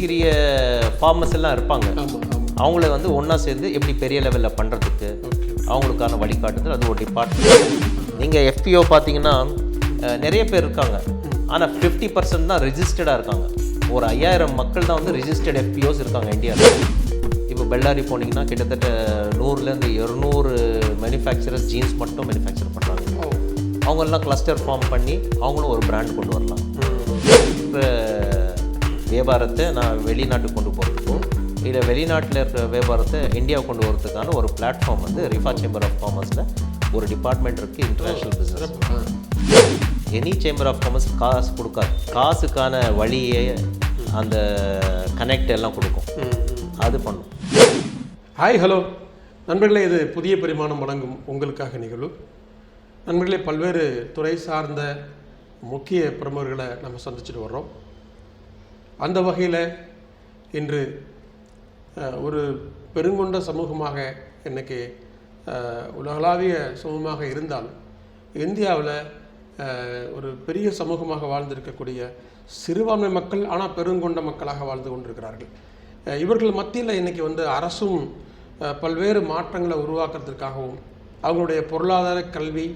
சிறிய ஃபார்மர்ஸ் எல்லாம் இருப்பாங்க. அவங்கள வந்து ஒன்றா சேர்ந்து எப்படி பெரிய லெவலில் பண்ணுறதுக்கு அவங்களுக்கான வழிகாட்டுதல் அது ஒரு டிபார்ட்மெண்ட். நீங்கள் எஃபிஓ பார்த்தீங்கன்னா நிறைய பேர் இருக்காங்க, ஆனால் 50% தான் ரெஜிஸ்டர்டாக இருக்காங்க. ஒரு 5000 மக்கள் தான் வந்து ரெஜிஸ்டர்ட் எஃபிஓஸ் இருக்காங்க இந்தியாவில். இப்போ பெல்லாரி போனீங்கன்னா கிட்டத்தட்ட 100லேருந்து 200 மேனுஃபேக்சரர்ஸ் ஜீன்ஸ் மட்டும் மேனுஃபேக்சர் பண்ணுறாங்க. அவங்களெல்லாம் கிளஸ்டர் ஃபார்ம் பண்ணி அவங்களும் ஒரு பிராண்ட் கொண்டு வரலாம். இப்போ வியாபாரத்தை நான் வெளிநாட்டுக்கு கொண்டு போகிறதுக்கும் இல்லை வெளிநாட்டில் இருக்கிற வியாபாரத்தை இந்தியாவுக்கு கொண்டு வரதுக்கான ஒரு பிளாட்ஃபார்ம் வந்து ரிஃபா சேம்பர் ஆஃப் காமர்ஸில் ஒரு டிபார்ட்மெண்ட் இருக்குது, international business. Any chamber of commerce காசு கொடுக்காது, காசுக்கான வழியை அந்த கனெக்ட் எல்லாம் கொடுக்கும், அது பண்ணும். ஹாய், ஹலோ நண்பர்களே, இது புதிய பரிமாணம் வழங்கும் உங்களுக்காக நிகழ்வு. நண்பர்களே, பல்வேறு துறை சார்ந்த முக்கிய பிரமுகர்களை நம்ம சந்திச்சுட்டு வர்றோம். அந்த வகையில் இன்று ஒரு பெருங்கொண்ட சமூகமாக இன்றைக்கி உலகளாவிய சமூகமாக இருந்தாலும் இந்தியாவில் ஒரு பெரிய சமூகமாக வாழ்ந்திருக்கக்கூடிய சிறுபான்மை மக்கள் ஆனால் பெருங்கொண்ட மக்களாக வாழ்ந்து கொண்டிருக்கிறார்கள். இவர்கள் மத்தியில் இன்றைக்கி வந்து அரசும் பல்வேறு மாற்றங்களை உருவாக்குறதுக்காகவும் அவங்களுடைய பொருளாதார கல்வி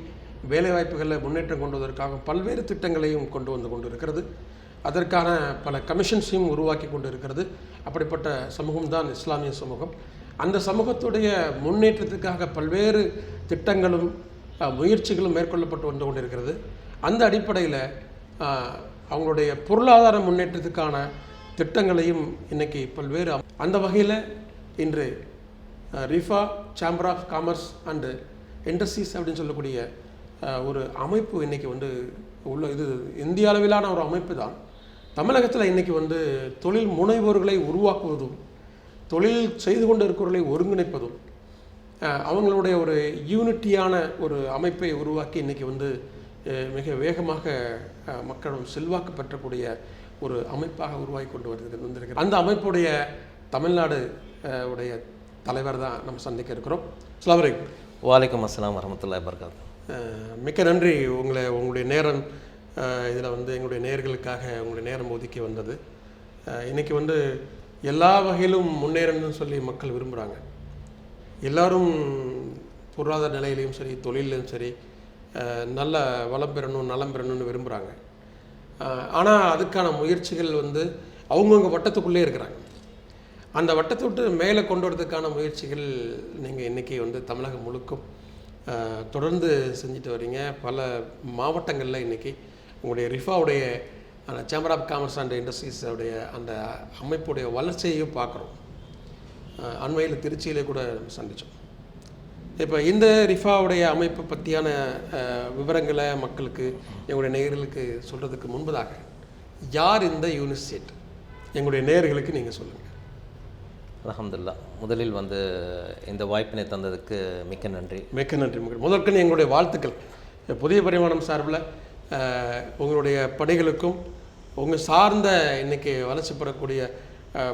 வேலைவாய்ப்புகளில் முன்னேற்றம் கொண்டு வருவதற்காகவும் பல்வேறு திட்டங்களையும் கொண்டு வந்து கொண்டு இருக்கிறது. அதற்கான பல கமிஷன்ஸையும் உருவாக்கி கொண்டு இருக்கிறது. அப்படிப்பட்ட சமூகம் தான் இஸ்லாமிய சமூகம். அந்த சமூகத்துடைய முன்னேற்றத்துக்காக பல்வேறு திட்டங்களும் முயற்சிகளும் மேற்கொள்ளப்பட்டு வந்து கொண்டிருக்கிறது. அந்த அடிப்படையில் அவங்களுடைய பொருளாதார முன்னேற்றத்துக்கான திட்டங்களையும் இன்றைக்கி பல்வேறு அந்த வகையில் இன்று Rifa chamber of commerce and industries அப்படின்னு சொல்லக்கூடிய ஒரு அமைப்பு இன்றைக்கி வந்து உள்ள இது இந்திய அளவிலான ஒரு அமைப்பு தான். தமிழகத்தில் இன்றைக்கி வந்து தொழில் முனைவோர்களை உருவாக்குவதும் தொழில் செய்து கொண்டு இருக்கிறவர்களை ஒருங்கிணைப்பதும் அவங்களுடைய ஒரு யூனிட்டியான ஒரு அமைப்பை உருவாக்கி இன்றைக்கி வந்து மிக வேகமாக மக்களும் செல்வாக்கு பெற்றக்கூடிய ஒரு அமைப்பாக உருவாக்கி கொண்டு வந்திருக்கிறது. அந்த அமைப்புடைய தமிழ்நாடு உடைய தலைவர் தான் நம்ம சந்திக்க இருக்கிறோம். அஸ்ஸலாமு அலைக்கும். வலைக்கம் அஸ்ஸலாம் வரஹ்மத்துல்லாஹி வபரகாத்துஹு. மிக்க நன்றி. உங்களுடைய நேரம் இதில் வந்து எங்களுடைய நேயர்களுக்காக உங்களுடைய நேரம் ஒதுக்கி வந்தது. இன்றைக்கி வந்து எல்லா வகையிலும் முன்னேறணும்னு சொல்லி மக்கள் விரும்புகிறாங்க. எல்லோரும் பொருளாதார நிலையிலையும் சரி தொழிலையும் சரி நல்ல வளம் பெறணும் நலம் பெறணும்னு விரும்புகிறாங்க. ஆனால் அதுக்கான முயற்சிகள் வந்து அவங்கவுங்க வட்டத்துக்குள்ளே இருக்கிறாங்க. அந்த வட்டத்தை விட்டு மேலே கொண்டு வரதுக்கான முயற்சிகள் நீங்கள் இன்றைக்கி வந்து தமிழகம் முழுக்கும் தொடர்ந்து செஞ்சுட்டு வரீங்க. பல மாவட்டங்களில் இன்றைக்கி உங்களுடைய ரிஃபாவுடைய அந்த சேம்பர் ஆஃப் காமர்ஸ் அண்ட் இண்டஸ்ட்ரீஸுடைய அந்த அமைப்புடைய வளர்ச்சியையும் பார்க்குறோம். அண்மையில் திருச்சியிலே கூட சந்தித்தோம். இப்போ இந்த ரிஃபாவுடைய அமைப்பை பற்றியான விவரங்களை மக்களுக்கு எங்களுடைய நேயர்களுக்கு சொல்கிறதுக்கு முன்பதாக யார் இந்த யூனிசெட் எங்களுடைய நேயர்களுக்கு நீங்கள் சொல்லுங்கள். அல்ஹம்துலில்லாஹ். முதலில் வந்து இந்த வாய்ப்பினை தந்ததுக்கு மிக்க நன்றி. மிக்க நன்றி. முதற்கன்னு எங்களுடைய வாழ்த்துக்கள். புதிய பரிமாணம் சார்பில் உங்களுடைய பணிகளுக்கும் உங்கள் சார்ந்த இன்றைக்கி வளர்ச்சி பெறக்கூடிய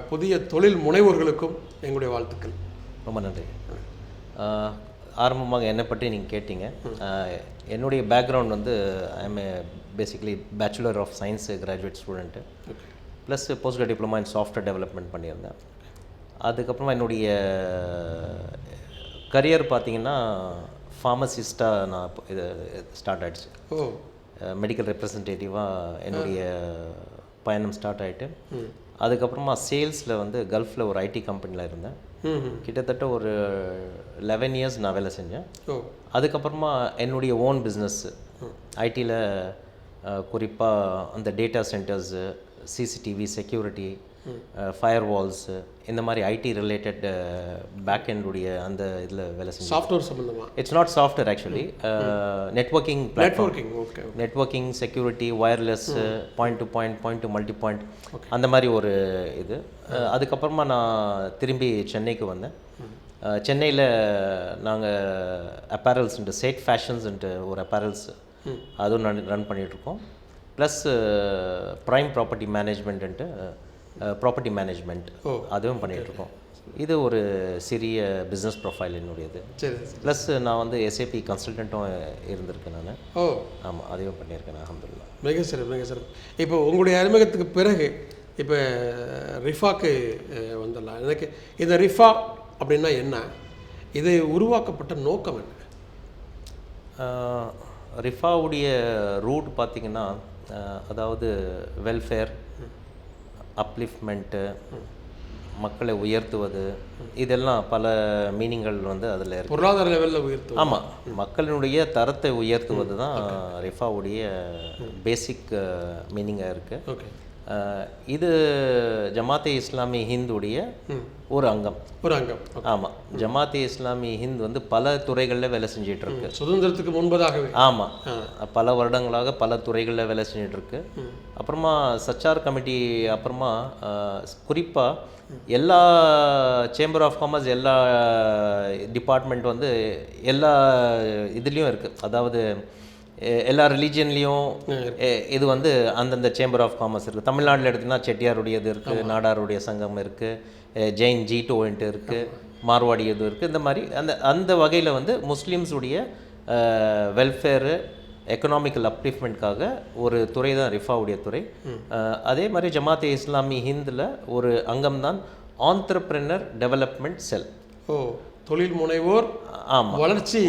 புதிய தொழில் முனைவோர்களுக்கும் எங்களுடைய வாழ்த்துக்கள். ரொம்ப நன்றி. ஆரம்பமாக என்னை பற்றி நீங்கள் கேட்டீங்க. என்னுடைய பேக்ரவுண்ட் வந்து I am basically bachelor of science graduate student plus post diploma in software development பண்ணியிருந்தேன். அதுக்கப்புறமா என்னுடைய கரியர் பார்த்திங்கன்னா ஃபார்மசிஸ்ட்டாக நான் இது ஸ்டார்ட் ஆகிடுச்சு. மெடிக்கல் ரெப்ரசன்டேட்டிவாக என்னுடைய பயணம் ஸ்டார்ட் ஆகிட்டு அதுக்கப்புறமா சேல்ஸில் வந்து கல்ஃபில் ஒரு ஐடி கம்பெனியில் இருந்தேன். கிட்டத்தட்ட ஒரு 11 இயர்ஸ் நான் வேலை செஞ்சேன். அதுக்கப்புறமா என்னுடைய ஓன் பிஸ்னஸ் ஐடியில் குறிப்பாக அந்த data centres, CCTV, security, fire valves, இந்த மாதிரி ஐடி ரிலேட்டட் பேக் எண்டுடைய அந்த இதில் வேலை செஞ்சேன். சாஃப்ட்வேர் சம்மந்தமாக? It's not software actually, networking platform, networking, security, wireless, point to multi point, அந்த மாதிரி ஒரு இது. அதுக்கப்புறமா நான் திரும்பி சென்னைக்கு வந்தேன். சென்னையில் நாங்கள் அப்பேரல்ஸ்ன்ட்டு சேட் ஃபேஷன்ஸ்ன்ட்டு ஒரு அப்பேரல்ஸ் அதுவும் ரன் பண்ணிகிட்ருக்கோம். Plus prime property management property management அதுவும் பண்ணிகிட்ருக்கோம். இது ஒரு சிறிய பிஸ்னஸ் ப்ரொஃபைல் என்னுடையது. சரி. ப்ளஸ் நான் வந்து எஸ்ஏபி கன்சல்டண்ட்டும் இருந்திருக்கேன் நான். ஆமாம், அதையும் பண்ணியிருக்கேன். அல்ஹம்துலில்லாஹ். மிக சிறப்பு, மிக சிறப்பு. இப்போ உங்களுடைய அறிமுகத்துக்கு பிறகு இப்போ ரிஃபாக்கு வந்துடலாம். எனக்கு இந்த ரிஃபா அப்படின்னா என்ன, இது உருவாக்கப்பட்ட நோக்கம் என்ன? ரிஃபாவுடைய ரூட் பார்த்திங்கன்னா, அதாவது வெல்ஃபேர், அப்லிஃப்ட்மெண்ட்டு, மக்களை உயர்த்துவது, இதெல்லாம் பல மீனிங்கள் வந்து அதில் இருக்குது. பொருளாதார லெவலில் உயர்த்து. ஆமாம், மக்களினுடைய தரத்தை உயர்த்துவது தான் ரிஃபாவுடைய பேசிக் மீனிங்காக இருக்குது. ஓகே. இது ஜமாத்தே இஸ்லாமி ஹிந்துடைய ஒரு அங்கம். ஆமாம், ஜமாத்தே இஸ்லாமி ஹிந்த் வந்து பல துறைகளில் வேலை செஞ்சிட்டு இருக்கு. சுதந்திரத்துக்கு முன்பதாகவே. ஆமாம், பல வருடங்களாக பல துறைகளில் வேலை செஞ்சிட்டு இருக்கு. அப்புறமா சச்சார் கமிட்டி, அப்புறமா குறிப்பாக எல்லா சேம்பர் ஆஃப் காமர்ஸ், எல்லா டிபார்ட்மெண்ட் வந்து எல்லா இதுலேயும் இருக்குது. அதாவது எல்லா ரிலீஜியன்லேயும் இது வந்து அந்தந்த சேம்பர் ஆஃப் காமர்ஸ் இருக்குது. தமிழ்நாட்டில் எடுத்திங்கன்னா செட்டியாருடையது இருக்குது, நாடாருடைய சங்கம் இருக்குது, ஜெயின் G2 இருக்குது, மார்வாடியது இருக்குது. இந்த மாதிரி அந்த வகையில் வந்து முஸ்லீம்ஸுடைய வெல்ஃபேரு, எக்கனாமிக்கல் அப்லிஃப்ட்மெண்ட்காக ஒரு துறை தான் ரிஃபாவுடைய துறை. அதே மாதிரி ஜமாத்தே இஸ்லாமி ஹிந்தில் ஒரு அங்கம் தான் ஆண்டர்பிரினர் டெவலப்மெண்ட் செல். தொழில் முனைவோர் வளர்ச்சி.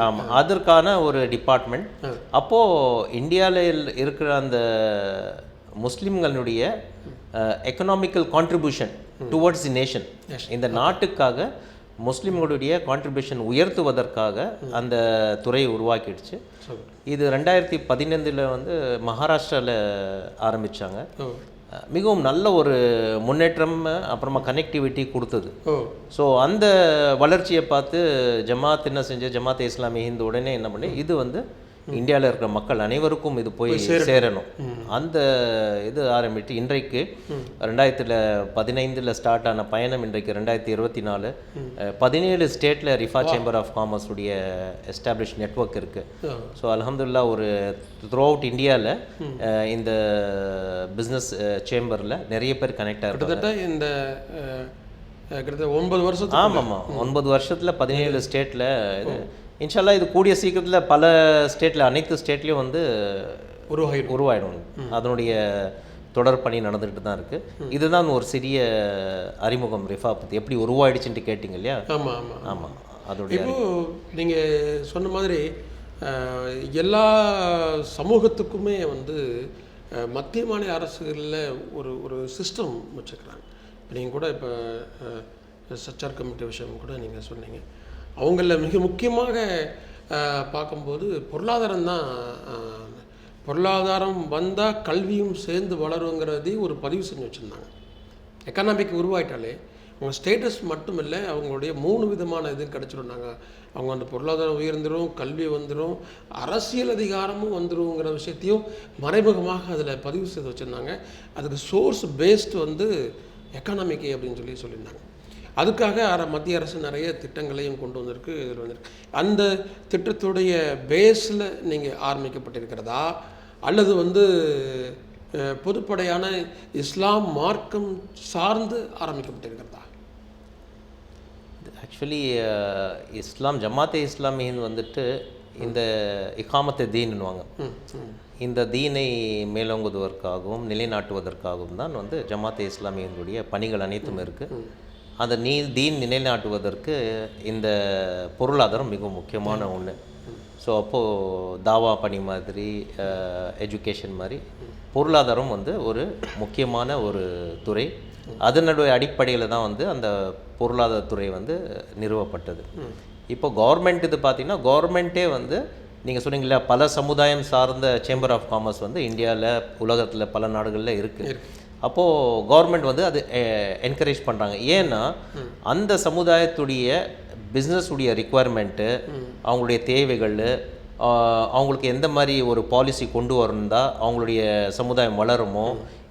ஆமாம், அதற்கான ஒரு டிபார்ட்மெண்ட். அப்போது இந்தியாவில் இருக்கிற அந்த முஸ்லீம்களுடைய economical contribution towards the nation, இந்த நாட்டுக்காக முஸ்லீம்களுடைய கான்ட்ரிபியூஷன் உயர்த்துவதற்காக அந்த துறையை உருவாக்கிடுச்சு. இது 2015 வந்து மகாராஷ்டிராவில் ஆரம்பித்தாங்க. மிகவும் நல்ல ஒரு முன்னேற்றம், அப்புறமா கனெக்டிவிட்டி கொடுத்தது. ஸோ அந்த வளர்ச்சியை பார்த்து ஜமாத்தே இஸ்லாமி ஹிந்து உடனே என்ன பண்ணி, இது வந்து இந்தியாவில் இருக்கிற மக்கள் அனைவருக்கும் இது போய் சேரணும், அந்த இது ஆரம்பித்து இன்றைக்கு 2015 ஸ்டார்ட் ஆன பயணம் இன்றைக்கு 2024 17 ஸ்டேட்டில் ரிஃபா சேம்பர் ஆஃப் காமர்ஸ் உடைய எஸ்டாப்ளிஷ் நெட்வொர்க் இருக்குது. ஸோ அல்ஹம்துலில்லாஹ் ஒரு த்ரூ அவுட் இந்தியாவில் இந்த பிஸ்னஸ் சேம்பரில் நிறைய பேர் கனெக்ட் ஆகிருக்காங்க. இந்த கிட்டத்தட்ட 9 வருஷம். ஆமாம், 9 வருஷத்தில் 17 ஸ்டேட்டில் இது இன்ஷால்லா இது கூடிய சீக்கிரத்தில் பல ஸ்டேட்டில், அனைத்து ஸ்டேட்லேயும் வந்து உருவாயிடும். அதனுடைய தொடர் பணி நடந்துகிட்டு தான் இருக்குது. இதுதான் ஒரு சிறிய அறிமுகம் ரிஃபா பற்றி எப்படி உருவாயிடுச்சுன்ட்டு கேட்டிங்க இல்லையா? ஆமாம். அதோடைய நீங்கள் சொன்ன மாதிரி எல்லா சமூகத்துக்குமே வந்து மத்திய மாநில அரசுகளில் ஒரு சிஸ்டம் வச்சுக்கிறாங்க. நீங்கள் கூட இப்போ சச்சார் கமிட்டி விஷயம் கூட நீங்கள் சொன்னீங்க. அவங்களில் மிக முக்கியமாக பார்க்கும்போது பொருளாதாரம் வந்தால் கல்வியும் சேர்ந்து வளருங்கிறதையும் ஒரு பதிவு செஞ்சு வச்சுருந்தாங்க. எக்கனாமிக் உருவாயிட்டாலே அவங்க ஸ்டேட்டஸ் மட்டும் இல்லை, அவங்களுடைய 3 விதமான இது கிடச்சிருந்தாங்க. அவங்க அந்த பொருளாதாரம் உயர்ந்துடும், கல்வி வந்துடும், அரசியல் அதிகாரமும் வந்துடுங்கிற விஷயத்தையும் மறைமுகமாக அதில் பதிவு செய்து வச்சுருந்தாங்க. அதுக்கு சோர்ஸ் பேஸ்டு வந்து எக்கனாமிக்கு அப்படின்னு சொல்லியிருந்தாங்க. அதுக்காக மத்திய அரசு நிறைய திட்டங்களையும் கொண்டு வந்திருக்கு. இதில் வந்திருக்கு. அந்த திட்டத்துடைய பேஸில் நீங்கள் ஆரம்பிக்கப்பட்டிருக்கிறதா, அல்லது வந்து பொதுப்படையான இஸ்லாம் மார்க்கம் சார்ந்து ஆரம்பிக்கப்பட்டிருக்கிறதா? ஆக்சுவலி ஜமாத்தே இஸ்லாமி ஹிந்த் வந்துட்டு இந்த இகாமத்தை தீன்னுவாங்க. இந்த தீனை மேலோங்குவதற்காகவும் நிலைநாட்டுவதற்காகவும் தான் வந்து ஜமாத்தே இஸ்லாமி ஹிந்துடைய பணிகள் அனைத்தும் இருக்குது. அந்த தீன் நிலைநாட்டுவதற்கு இந்த பொருளாதாரம் மிகவும் முக்கியமான ஒன்று. ஸோ அப்போது தாவா பணி மாதிரி, எஜுகேஷன் மாதிரி பொருளாதாரம் வந்து ஒரு முக்கியமான ஒரு துறை. அதனுடைய அடிப்படையில் தான் வந்து அந்த பொருளாதாரத்துறை வந்து நிறுவப்பட்டது. இப்போ கவர்மெண்ட் இது பார்த்திங்கன்னா, கவர்மெண்ட்டே வந்து நீங்கள் சொன்னீங்களா, பல சமுதாயம் சார்ந்த சேம்பர் ஆஃப் காமர்ஸ் வந்து இந்தியாவில், உலகத்தில் பல நாடுகளில் இருக்குது. அப்போது கவர்மெண்ட் வந்து அது என்கரேஜ் பண்ணுறாங்க. ஏன்னா அந்த சமுதாயத்துடைய பிஸ்னஸுடைய ரிக்குவயர்மெண்ட்டு, அவங்களுடைய தேவைகள், அவங்களுக்கு எந்த மாதிரி ஒரு பாலிசி கொண்டு வரணுந்தா அவங்களுடைய சமுதாயம் வளருமோ,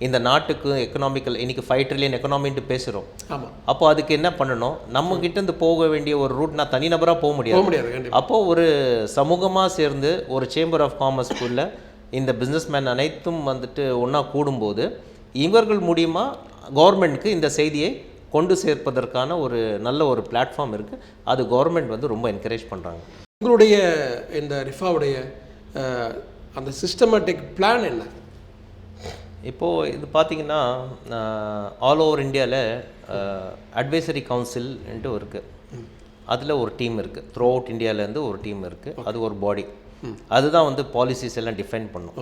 இந்த நாட்டுக்கு எக்கனாமிக்கல், இன்றைக்கி 5 trillion எக்கனாமின்ட்டு பேசுகிறோம். அப்போ அதுக்கு என்ன பண்ணணும், நம்மக்கிட்டேருந்து போக வேண்டிய ஒரு ரூட் நான் தனிநபராக போக முடியாது. அப்போது ஒரு சமூகமாக சேர்ந்து ஒரு சேம்பர் ஆஃப் காமர்ஸ்குள்ளே இந்த பிஸ்னஸ்மேன் அனைத்தும் வந்துட்டு ஒன்றா கூடும்போது இவர்கள் மூலியமாக கவர்மெண்ட்டுக்கு இந்த செய்தியை கொண்டு சேர்ப்பதற்கான ஒரு நல்ல ஒரு பிளாட்ஃபார்ம் இருக்குது. அது கவர்மெண்ட் வந்து ரொம்ப என்கரேஜ் பண்ணுறாங்க. உங்களுடைய இந்த ரிஃபாவுடைய அந்த சிஸ்டமேட்டிக் பிளான் என்ன? இப்போது இது பார்த்தீங்கன்னா ஆல் ஓவர் இந்தியாவில் அட்வைசரி கவுன்சில்ன்ட்டு இருக்குது. அதில் ஒரு டீம் இருக்குது. த்ரூ அவுட் இந்தியாவிலேருந்து ஒரு டீம் இருக்குது. அது ஒரு பாடி. அதுதான் வந்து பாலிசிஸ் எல்லாம் டிஃபைன் பண்ணும்.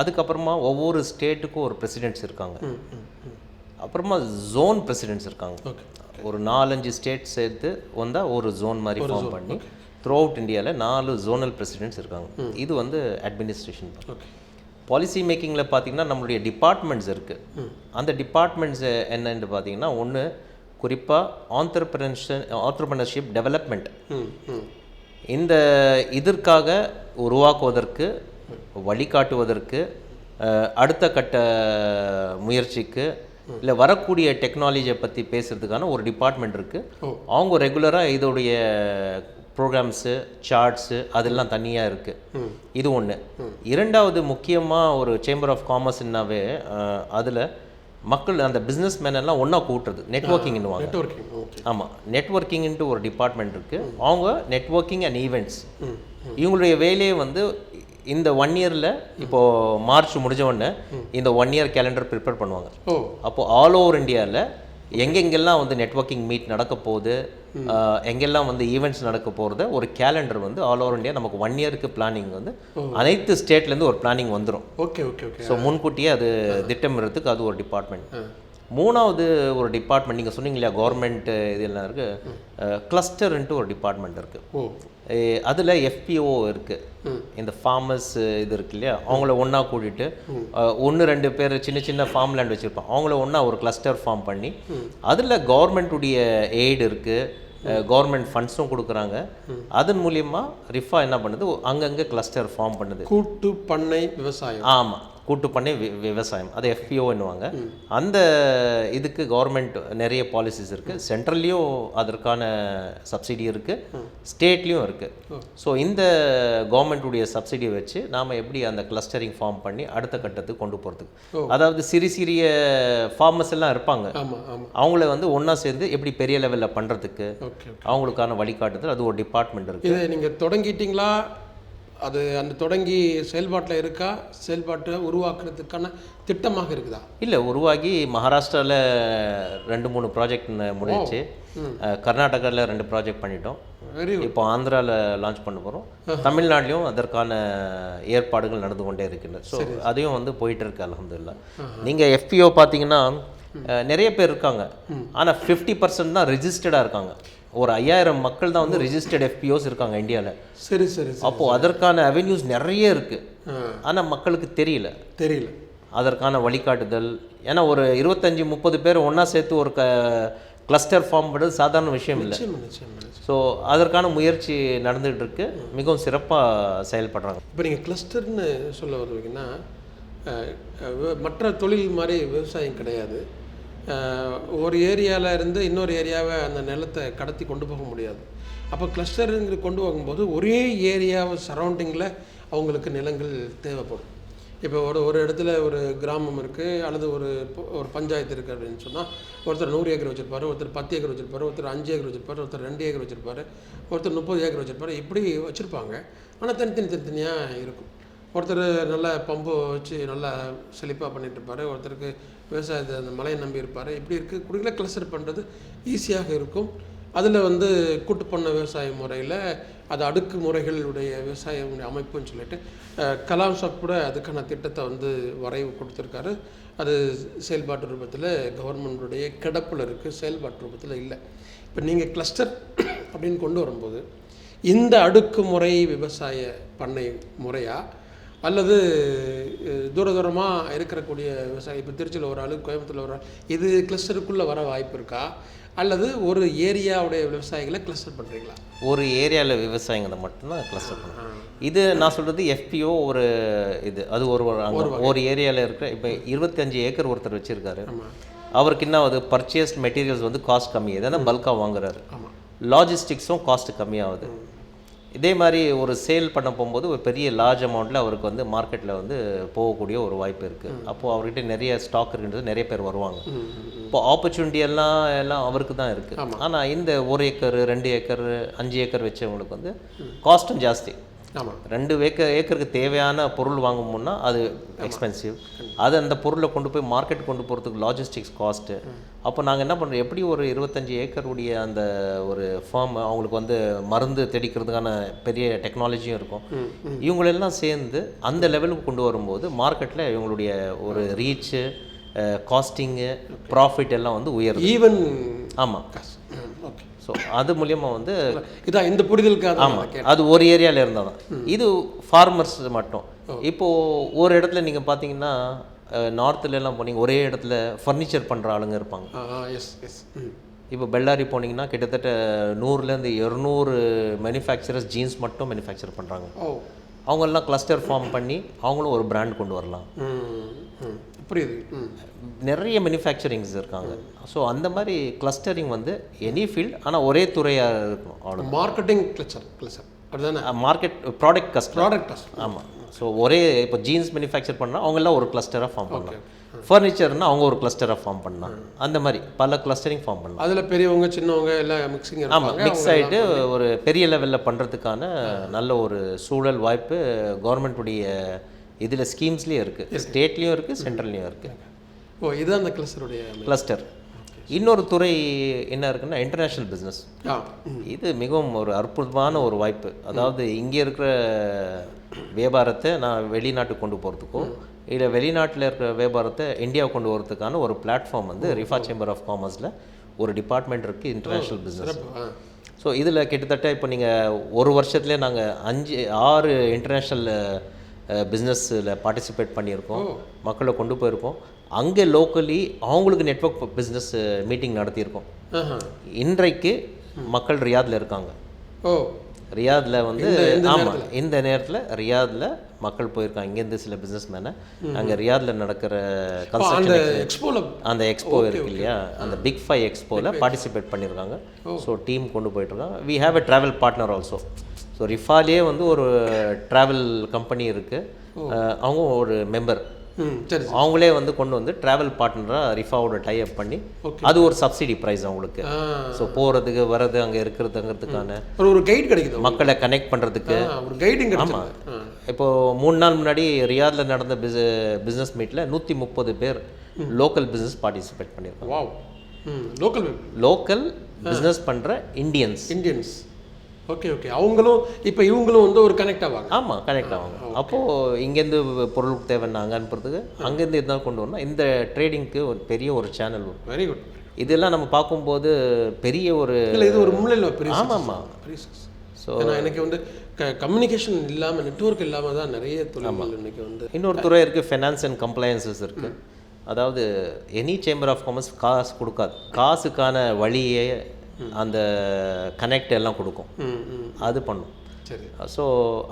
அதுக்கப்புறமா ஒவ்வொரு ஸ்டேட்டுக்கும் ஒரு பிரசிடென்ட்ஸ் இருக்காங்க. அப்புறமா ஜோன் பிரசிடென்ட்ஸ் இருக்காங்க. ஒரு 4-5 ஸ்டேட் சேர்த்து வந்தால் ஒரு ஜோன் மாதிரி ஃபார்ம் பண்ணி த்ரூ அவுட் இந்தியாவில் 4 ஜோனல் பிரசிடென்ட்ஸ் இருக்காங்க. இது வந்து அட்மினிஸ்ட்ரேஷன். பாலிசி மேக்கிங்கில் பார்த்தீங்கன்னா நம்மளுடைய டிபார்ட்மெண்ட்ஸ் இருக்குது. அந்த டிபார்ட்மெண்ட்ஸ் என்னன்னு பார்த்தீங்கன்னா, ஒன்று குறிப்பாக ஆண்டர்பிரினர்ஷிப் டெவலப்மெண்ட். இந்த இதற்காக உருவாக்குவதற்கு, வழிகாட்டுவதற்கு, அடுத்த கட்ட முயற்சிக்கு, இல்லை வரக்கூடிய டெக்னாலஜியை பற்றி பேசுகிறதுக்கான ஒரு டிபார்ட்மெண்ட் இருக்குது. அவங்க ரெகுலராக இதோடைய ப்ரோக்ராம்ஸு, சார்ட்ஸு அதெல்லாம் தனியாக இருக்குது. இது ஒன்று. இரண்டாவது முக்கியமாக ஒரு சேம்பர் ஆஃப் காமர்ஸ்னாவே அதில் மக்கள் அந்த பிஸ்னஸ் மேன் எல்லாம் ஒன்றா கூட்டுறது நெட்வொர்க்கிங்னுவாங்க. ஆமாம், நெட்வொர்க்கிங்ன்ட்டு ஒரு டிபார்ட்மெண்ட் இருக்குது. அவங்க நெட்வொர்க்கிங் அண்ட் ஈவெண்ட்ஸ், இவங்களுடைய வேலையை வந்து இந்த 1 இயரில் இப்போது மார்ச் முடிஞ்ச உடனே இந்த 1 இயர் கேலண்டர் ப்ரிப்பேர் பண்ணுவாங்க. அப்போது ஆல் ஓவர் இந்தியாவில் எங்கெங்கெல்லாம் வந்து நெட்வொர்க்கிங் மீட் நடக்க போகுது, எங்கெல்லாம் வந்து ஈவெண்ட்ஸ் நடக்க போகிறத ஒரு கேலண்டர் வந்து ஆல் ஓவர் இந்தியா நமக்கு 1 இயருக்கு பிளானிங் வந்து அனைத்து ஸ்டேட்லேருந்து ஒரு பிளானிங் வந்துடும். ஸோ முன்கூட்டியே அது திட்டமிடுறதுக்கு அது ஒரு டிபார்ட்மெண்ட். மூணாவது ஒரு டிபார்ட்மெண்ட் நீங்கள் சொன்னீங்க இல்லையா, கவர்மெண்ட் இதெல்லாம் இருக்குது. கிளஸ்டர்ன்ட்டு ஒரு டிபார்ட்மெண்ட் இருக்குது. அதில் FPO இருக்குது. இந்த ஃபார்மர்ஸ் இது இருக்கு இல்லையா, அவங்கள ஒன்றா கூட்டிகிட்டு 1-2 பேர் சின்ன சின்ன ஃபார்ம் லேண்ட் வச்சுருப்பாங்க. அவங்கள ஒன்றா ஒரு கிளஸ்டர் ஃபார்ம் பண்ணி அதில் கவர்மெண்ட்டுடைய எய்டு இருக்குது, கவர்மெண்ட் ஃபண்ட்ஸும் கொடுக்குறாங்க. அதன் மூலியமாக ரிஃபா என்ன பண்ணுது, அங்கங்கே கிளஸ்டர் ஃபார்ம் பண்ணுது. கூட்டு பண்ணை விவசாயம். ஆமாம், கூட்டு பண்ணை விவசாயம், அது FPOன்னுவாங்க. அந்த இதுக்கு கவர்மெண்ட் நிறைய பாலிசிஸ் இருக்குது. சென்ட்ரல்லையும் அதற்கான சப்சிடி இருக்குது, ஸ்டேட்லேயும் இருக்குது. ஸோ இந்த கவர்மெண்ட்டுடைய சப்சிடியை வச்சு நாம் எப்படி அந்த கிளஸ்டரிங் ஃபார்ம் பண்ணி அடுத்த கட்டத்துக்கு கொண்டு போகிறதுக்கு, அதாவது சிறிய ஃபார்மர்ஸ் எல்லாம் இருப்பாங்க, அவங்கள வந்து ஒன்றா சேர்ந்து எப்படி பெரிய லெவலில் பண்ணுறதுக்கு அவங்களுக்கான வழிகாட்டுதல், அது ஒரு டிபார்ட்மெண்ட் இருக்குது. இதை நீங்கள் தொடங்கிட்டீங்களா? அது அந்த தொடங்கி செயல்பாட்டில் இருக்கா? செயல்பாட்டை உருவாக்குறதுக்கான திட்டமாக இருக்குதா? இல்லை, உருவாகி மகாராஷ்டிராவில் 2-3 ப்ராஜெக்ட் முடிஞ்சிச்சு. கர்நாடகாவில் 2 ப்ராஜெக்ட் பண்ணிட்டோம். இப்போ ஆந்திராவில் லான்ச் பண்ண போகிறோம். தமிழ்நாட்டிலையும் அதற்கான ஏற்பாடுகள் நடந்து கொண்டே இருக்கின்றன. ஸோ அதையும் வந்து போயிட்டு இருக்கு, அல்ஹம்துலில்லாஹ். நீங்கள் FPO பார்த்தீங்கன்னா நிறைய பேர் இருக்காங்க, ஆனால் 50% தான் ரெஜிஸ்டர்டாக இருக்காங்க. ஒரு 5000 மக்கள் தான் வந்து ரெஜிஸ்டர்ட் FPOs இருக்காங்க இந்தியாவில். சரி. அப்போது அதற்கான அவென்யூஸ் நிறைய இருக்குது, ஆனால் மக்களுக்கு தெரியல. அதற்கான வழிகாட்டுதல், ஏன்னா ஒரு 25-30 பேர் ஒன்றா சேர்த்து ஒரு கிளஸ்டர் ஃபார்ம் பண்ணுறது சாதாரண விஷயம் இல்லை. ஸோ அதற்கான முயற்சி நடந்துகிட்டு இருக்கு, மிகவும் சிறப்பாக செயல்படுறாங்க. இப்போ நீங்கள் கிளஸ்டர்னு சொல்ல வருவீங்கன்னா, மற்ற தொழில் மாதிரி விவசாயம் கிடையாது. ஒரு ஏரியாவில் இருந்து இன்னொரு ஏரியாவை அந்த நிலத்தை கடத்தி கொண்டு போக முடியாது. அப்போ கிளஸ்டருங்கிற கொண்டு போகும்போது ஒரே ஏரியாவை சரௌண்டிங்கில் அவங்களுக்கு நிலங்கள் தேவைப்படும். இப்போ ஒரு இடத்துல ஒரு கிராமம் இருக்குது, அல்லது ஒரு பஞ்சாயத்து இருக்குது அப்படின்னு சொன்னால், ஒருத்தர் 100 ஏக்கர் வச்சுருப்பார், ஒருத்தர் 10 ஏக்கர் வச்சுருப்பார், ஒருத்தர் 5 ஏக்கர் வச்சுருப்பார், ஒருத்தர் 2 ஏக்கர் வச்சுருப்பார், ஒருத்தர் 30 ஏக்கர் வச்சுருப்பார். இப்படி வச்சுருப்பாங்க. ஆனால் தனித்தனியாக இருக்கும். ஒருத்தர் நல்லா பம்பு வச்சு நல்லா செழிப்பாக பண்ணிகிட்ருப்பார், ஒருத்தருக்கு விவசாயத்தை அந்த மலையை நம்பி இருப்பார். இப்படி இருக்குது. குடிகளை கிளஸ்டர் பண்ணுறது ஈஸியாக இருக்கும். அதில் வந்து கூட்டு பண்ண விவசாய முறையில் அது அடுக்கு முறைகளுடைய விவசாய அமைப்புன்னு சொல்லிட்டு கலாம் சாப் கூட அதுக்கான திட்டத்தை வந்து வரைவு கொடுத்துருக்காரு. அது செயல்பாட்டு ரூபத்தில் கவர்மெண்ட்டுடைய கிடப்பில் இருக்குது, செயல்பாட்டு ரூபத்தில் இல்லை. இப்போ நீங்கள் கிளஸ்டர் அப்படின்னு கொண்டு வரும்போது இந்த அடுக்குமுறை விவசாய பண்ணை முறையா, அல்லது தூரமாக இருக்கக்கூடிய விவசாயம், இப்போ திருச்சியில் ஒரு ஆள், கோயம்புத்தூரில் ஒரு ஆள், இது கிளஸ்டருக்குள்ளே வர வாய்ப்பு இருக்கா? அல்லது ஒரு ஏரியாவுடைய விவசாயிகளை கிளஸ்டர் பண்ணுறீங்களா? ஒரு ஏரியாவில் விவசாயிங்களை மட்டும்தான் கிளஸ்டர் பண்ணுறோம். இது நான் சொல்கிறது FPO ஒரு இது, அது ஒரு ஏரியாவில் இருக்கிற, இப்போ 25 ஏக்கர் ஒருத்தர் வச்சுருக்காரு. அவருக்கு என்ன ஆகுது, பர்ச்சேஸ் மெட்டீரியல்ஸ் வந்து காஸ்ட் கம்மியாகுது, ஏன்னா பல்காக வாங்குறாரு. லாஜிஸ்டிக்ஸும் காஸ்ட் கம்மியாகுது. இதே மாதிரி ஒரு சேல் பண்ண போகும்போது ஒரு பெரிய லார்ஜ் அமௌண்ட்டில் அவருக்கு வந்து மார்க்கெட்டில் வந்து போகக்கூடிய ஒரு வாய்ப்பு இருக்குது. அப்போது அவர்கிட்ட நிறைய ஸ்டாக் இருக்குன்றது நிறைய பேர் வருவாங்க. இப்போ ஆப்பர்ச்சுனிட்டி எல்லாம் அவருக்கு தான் இருக்குது. ஆனால் இந்த 1 ஏக்கர் 2 ஏக்கர் 5 ஏக்கர் வச்சவங்களுக்கு வந்து காஸ்ட்டும் ஜாஸ்தி. ஆமாம். 2 ஏக்கருக்கு தேவையான பொருள் வாங்கணும்னா அது எக்ஸ்பென்சிவ். அது அந்த பொருளை கொண்டு போய் மார்க்கெட் கொண்டு போகிறதுக்கு லாஜிஸ்டிக்ஸ் காஸ்ட்டு. அப்போ நாங்கள் என்ன பண்ணுறோம், எப்படி ஒரு 25 ஏக்கருடைய அந்த ஒரு ஃபார்ம் அவங்களுக்கு வந்து மருந்து தெளிக்கிறதுக்கான பெரிய டெக்னாலஜியும் இருக்கும். இவங்களெல்லாம் சேர்ந்து அந்த லெவலுக்கு கொண்டு வரும்போது மார்க்கெட்டில் இவங்களுடைய ஒரு ரீச்சு, காஸ்டிங்கு, ப்ராஃபிட் எல்லாம் வந்து உயரும். ஈவன் ஆமாம். ஓகே. ஸோ அது மூலியமாக வந்து இதான் இந்த புரிதலுக்காக. ஆமாம், அது ஒரு ஏரியாவில் இருந்தால் தான். இது ஃபார்மர்ஸ் மட்டும். இப்போது ஒரு இடத்துல நீங்கள் பார்த்தீங்கன்னா நார்த்துலலாம் போனீங்க, ஒரே இடத்துல ஃபர்னிச்சர் பண்ணுற ஆளுங்க இருப்பாங்க. Yes yes. இப்போ பெல்லாரி போனீங்கன்னா கிட்டத்தட்ட 100லேருந்து 200 மேனுஃபேக்சரர்ஸ் ஜீன்ஸ் மட்டும் மேனுஃபேக்சர் பண்ணுறாங்க. அவங்கெல்லாம் கிளஸ்டர் ஃபார்ம் பண்ணி அவங்களும் ஒரு பிராண்ட் கொண்டு வரலாம். புரியுது. நிறைய மேனுஃபேக்சரிங்ஸ் இருக்காங்க. ஸோ அந்த மாதிரி கிளஸ்டரிங் வந்து எனி ஃபீல்ட், ஆனால் ஒரே துறையாக இருக்கணும். அவ்வளோ மார்க்கெட்டிங் கிளஸ்டர் அதுதானே. Market product customer. கஸ்டமர். ஆமாம். ஸோ ஒரே இப்போ ஜீன்ஸ் மேனுஃபேக்சர் பண்ணால் அவங்கெல்லாம் ஒரு கிளஸ்டராக ஃபார்ம் பண்ணலாம். ஃபர்னிச்சர்னால் அவங்க ஒரு கிளஸ்டராக ஃபார்ம் பண்ணலாம். அந்த மாதிரி பல கிளஸ்டரிங் ஃபார்ம் பண்ணலாம். அதில் பெரியவங்க சின்னவங்க எல்லாம் மிக்சிங். ஆமாம், மிக்ஸ் ஆகிட்டு ஒரு பெரிய லெவலில் பண்ணுறதுக்கான நல்ல ஒரு சூழல் வாய்ப்பு கவர்மெண்ட்டுடைய இதில் ஸ்கீம்ஸ்லேயும் இருக்குது. ஸ்டேட்லேயும் இருக்குது, சென்ட்ரல்லையும் இருக்குது. இதுதான் அந்த கிளஸ்டருடைய கிளஸ்டர். இன்னொரு துறை என்ன இருக்குன்னா இன்டர்நேஷ்னல் பிஸ்னஸ். இது மிகவும் ஒரு அற்புதமான ஒரு வாய்ப்பு. அதாவது இங்கே இருக்கிற வியாபாரத்தை நான் வெளிநாட்டுக்கு கொண்டு போகிறதுக்கோ இல்லை வெளிநாட்டில் இருக்கிற வியாபாரத்தை இந்தியாவுக்கு கொண்டு வரதுக்கான ஒரு பிளாட்ஃபார்ம் வந்து ரிஃபா சேம்பர் ஆஃப் காமர்ஸில் ஒரு டிபார்ட்மெண்ட் இருக்குது, இன்டர்நேஷ்னல் பிஸ்னஸ். ஸோ இதில் கிட்டத்தட்ட இப்போ நீங்கள் ஒரு வருஷத்துலேயே நாங்கள் 5-6 இன்டர்நேஷ்னல் பிஸ்னஸில் பார்ட்டிசிபேட் பண்ணியிருக்கோம், மக்களை கொண்டு போயிருக்கோம். அங்கே லோக்கலி அவங்களுக்கு நெட்வொர்க் பிஸ்னஸ் மீட்டிங் நடத்தியிருக்கோம். இன்றைக்கு மக்கள் ரியாதில் இருக்காங்க. ரியாதில் வந்து ஆமாம், இந்த நேரத்தில் ரியாதில் மக்கள் போயிருக்காங்க. இங்கேருந்து சில பிஸ்னஸ் மேனை அங்கே ரியாதில் நடக்கிற கன்ஸ்ட்ரக்ஷன் அந்த எக்ஸ்போ இருக்கு இல்லையா, அந்த பிக் 5 எக்ஸ்போவில் பார்ட்டிசிபேட் பண்ணியிருக்காங்க. ஸோ டீம் கொண்டு போயிட்டுருக்காங்க. We have a travel partner also. So ரிஃபாலே வந்து ஒரு ட்ராவல் கம்பெனி இருக்குது, அவங்க ஒரு மெம்பர். அவங்களே வந்து கொண்டு வந்து ட்ராவல் பார்ட்னராக ரிஃபாவோட டைப் பண்ணி அது ஒரு சப்சிடி ப்ரைஸ் அவங்களுக்கு. ஸோ போகிறதுக்கு வர்றது அங்கே இருக்கிறதுங்கிறதுக்கான ஒரு கைட் கிடைக்குது, மக்களை கனெக்ட் பண்ணுறதுக்கு ஒரு கைடிங். ஆமாம். இப்போது 3 நாள் முன்னாடி ரியாதில் நடந்த பிஸ்னஸ் மீட்டில் 130 பேர் லோக்கல் பிஸ்னஸ் பார்ட்டிசிபேட் பண்ணியிருக்காங்க. லோக்கல் பிஸ்னஸ் பண்ணுற இந்தியன்ஸ். ஓகே. அவங்களும் இப்போ இவங்களும் வந்து ஒரு கனெக்ட் ஆவாங்க. ஆமாம், கனெக்ட் ஆவாங்க. அப்போது இங்கேருந்து பொருளுக்கு தேவைன்னா அங்கே அனுப்புறதுக்கு அங்கேருந்து இதுதான் கொண்டு வரணும். இந்த ட்ரேடிங்க்கு ஒரு பெரிய ஒரு சேனல் வரும். Very good. இதெல்லாம் நம்ம பார்க்கும்போது பெரிய ஒரு இது ஒரு முன்னிலை. ஆமாம். ஸோ எனக்கு வந்து கம்யூனிகேஷன் இல்லாமல், நெட்வொர்க் இல்லாமல் தான் நிறைய தொழில்கள் இன்னைக்கு வந்து. இன்னொரு துறை இருக்குது, ஃபைனான்ஸ் அண்ட் கம்ப்ளையன்சஸ் இருக்குது. அதாவது எனி சேம்பர் ஆஃப் காமர்ஸ் காசு கொடுக்காது, காசுக்கான வழியே அந்த கனெக்ட் எல்லாம் கொடுக்கும், அது பண்ணும். சரி. ஸோ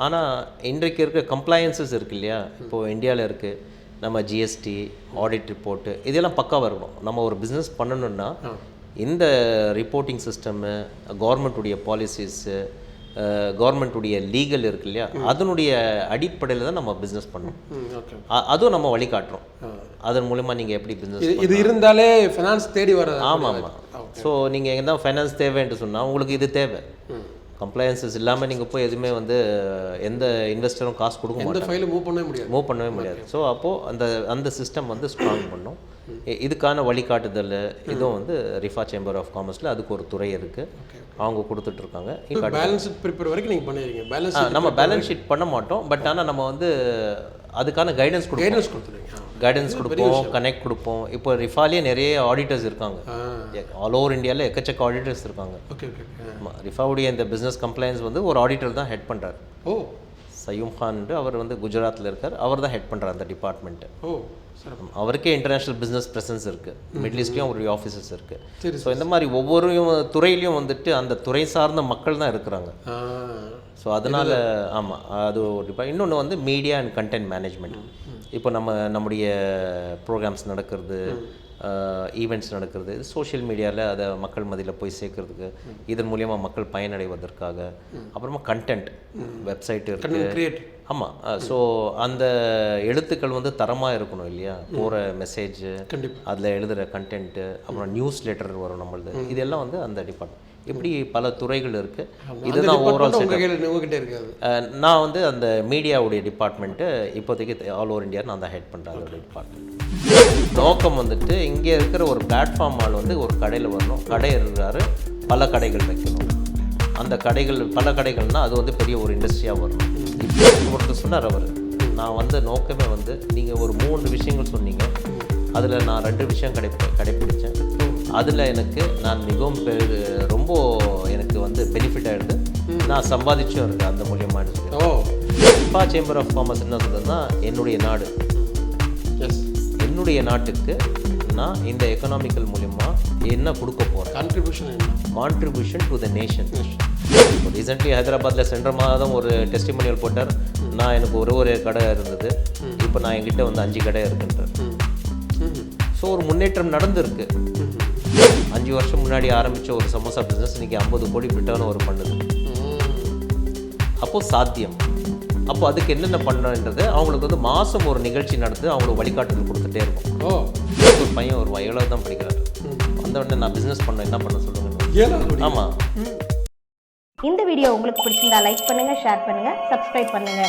ஆனால் இன்றைக்கு இருக்க கம்ப்ளையன்சஸ் இருக்குது இல்லையா, இப்போது இந்தியாவில் இருக்குது. நம்ம ஜிஎஸ்டி, ஆடிட் ரிப்போர்ட்டு இதெல்லாம் பக்காவாக இருக்கணும். நம்ம ஒரு பிஸ்னஸ் பண்ணணுன்னா இந்த ரிப்போர்ட்டிங் சிஸ்டம்மு, கவர்மெண்ட்டுடைய பாலிசிஸு, கவர்மெண்ட்டுடைய லீகல் இருக்கு இல்லையா, அதனுடைய அடிப்படையில் தான் நம்ம பிஸ்னஸ் பண்ணணும். அதுவும் நம்ம வழிகாட்டுறோம். அதன் மூலமாக நீங்கள் எப்படி பிஸ்னஸ் இது இருந்தாலே ஃபைனான்ஸ் தேடி வர. ஆமாம். ஸோ நீங்கள் எங்கே தான் ஃபைனான்ஸ் தேவைன்ட்டு சொன்னால் உங்களுக்கு இது தேவை. கம்ப்ளையன்சஸ் இல்லாமல் நீங்கள் போய் எதுவுமே வந்து எந்த இன்வெஸ்டரும் காசு கொடுக்க மாட்டாங்க, ஃபைலை மூவ் பண்ணவே முடியாது. ஸோ அப்போது அந்த சிஸ்டம் வந்து ஸ்ட்ராங் பண்ணும். இதுக்கான வழிகாட்டுதல் இதுவும் வந்து ரிஃபா சேம்பர் ஆஃப் காமர்ஸில் அதுக்கு ஒரு துறை இருக்குது, அவங்க கொடுத்துட்ருக்காங்க. பேலன்ஸ் ஷீட் ப்ரிப்பேர் வரைக்கும் நீங்கள் பண்ணிடுறீங்க. நம்ம பேலன்ஸ் ஷீட் பண்ண மாட்டோம், பட் ஆனால் நம்ம வந்து அதுக்கான கைடன்ஸ் கொடுப்போம், கனெக்ட் கொடுப்போம். இப்போ ரிஃபாலே நிறைய ஆடிட்டர்ஸ் இருக்காங்க, ஆல் ஓவர் இந்தியாவில் எக்கச்சக்க ஆடிட்டர்ஸ் இருக்காங்க. ரிஃபாவுடைய இந்த பிஸ்னஸ் கம்ப்ளைன்ஸ் வந்து ஒரு ஆடிட்டர் தான் ஹெட் பண்ணுறாரு. சயூம் கான், அவர் வந்து குஜராத்தில் இருக்கார், அவர் தான் ஹெட் பண்ணுறார் அந்த டிபார்ட்மெண்ட்டு. அவருக்கே இன்டர்நேஷ்னல் பிஸ்னஸ் ப்ரெசன்ஸ் இருக்குது, மிடில் ஈஸ்ட்லேயும் அவருடைய ஆஃபீஸஸ் இருக்குது. ஸோ இந்த மாதிரி ஒவ்வொரு துறையிலையும் வந்துட்டு அந்த துறை சார்ந்த மக்கள் தான் இருக்கிறாங்க. ஸோ அதனால் ஆமாம், அது ஒரு இன்னொன்று வந்து மீடியா அண்ட் கண்டென்ட் மேனேஜ்மெண்ட். இப்போ நம்முடைய ப்ரோக்ராம்ஸ் நடக்கிறது, ஈவெண்ட்ஸ் நடக்கிறது, சோஷியல் மீடியாவில் அதை மக்கள் மத்தியில் போய் சேர்க்கறதுக்கு, இதன் மூலியமாக மக்கள் பயனடைவதற்காக. அப்புறமா கண்டென்ட், வெப்சைட் இருக்குது. ஆமாம். ஸோ அந்த எழுத்துக்கள் வந்து தரமாக இருக்கணும் இல்லையா, போகிற மெசேஜ், அதில் எழுதுகிற கண்டென்ட்டு, அப்புறம் நியூஸ் லெட்டர் வரும் நம்மளது, இதெல்லாம் வந்து அந்த டிபார்ட்மெண்ட். இப்படி பல துறைகள் இருக்குது. இதுதான் ஓவரால் உங்ககிட்ட இருக்காது. நான் வந்து அந்த மீடியாவுடைய டிபார்ட்மெண்ட்டு இப்போதைக்கு ஆல் ஓவர் இந்தியா நான் தான் ஹெட் பண்ணுறேன் அதோட டிபார்ட்மெண்ட். நோக்கம் வந்துட்டு இங்கே இருக்கிற ஒரு பிளாட்ஃபார்ம் ஆள் வந்து ஒரு கடையில் வரணும், கடை இருக்கிறாரு, பல கடைகள் வைக்கணும். அந்த கடைகள் பல கடைகள்னால் அது வந்து பெரிய ஒரு இண்டஸ்ட்ரியாக வரணும். இப்போ ஒருத்தர் சொன்னார் அவர், நான் வந்து நோக்கமே வந்து நீங்கள் ஒரு 3 விஷயங்கள் சொன்னீங்க, அதில் நான் 2 விஷயம் கடைப்பிடிச்சேன். அதில் எனக்கு நான் மிகவும் ரொம்ப எனக்கு வந்து பெனிஃபிட் ஆகிடுது, நான் சம்பாதிச்சும் இருக்கேன் அந்த மூலியமாக சொல்லி. சேம்பர் ஆஃப் காமர்ஸ் என்ன சொல்கிறதுனா, என்னுடைய நாடு, என்னுடைய நாட்டுக்கு நான் இந்த எக்கனாமிக்கல் மூலிமா என்ன கொடுக்க போகிறேன், contribution to the nation. Recently ஹைதராபாத்தில் சென்ற மாதம் ஒரு டெஸ்டிமோனியல் போட்டார். நான் எனக்கு ஒரு கடை இருந்தது, இப்போ நான் என்கிட்ட வந்து 5 கடை இருக்குன்றார். ஸோ ஒரு முன்னேற்றம் நடந்திருக்கு. 5 வருஷம் முன்னாடி ஆரம்பித்த ஒரு சமோசா பிஸ்னஸ் இன்றைக்கி 50 கோடி ரிட்டர்ன் ஒரு பண்ணுது. அப்போது சாத்தியம். அப்போ அதுக்கு என்னென்ன பண்ணுறன்றது அவங்களுக்கு வந்து மாதம் ஒரு நிகழ்ச்சி நடத்து அவங்களுக்கு வழிகாட்டுதல் கொடுத்துட்டே இருக்கும். ஒரு பையன் ஒரு 7வது தான் படிக்கிறாரு, அந்த உடனே நான் பிஸ்னஸ் பண்ண என்ன பண்ண சொல்லுங்க. ஆமாம். இந்த வீடியோ உங்களுக்கு பிடிச்சிருந்தா லைக் பண்ணுங்க, ஷேர் பண்ணுங்க, சப்ஸ்கிரைப் பண்ணுங்க.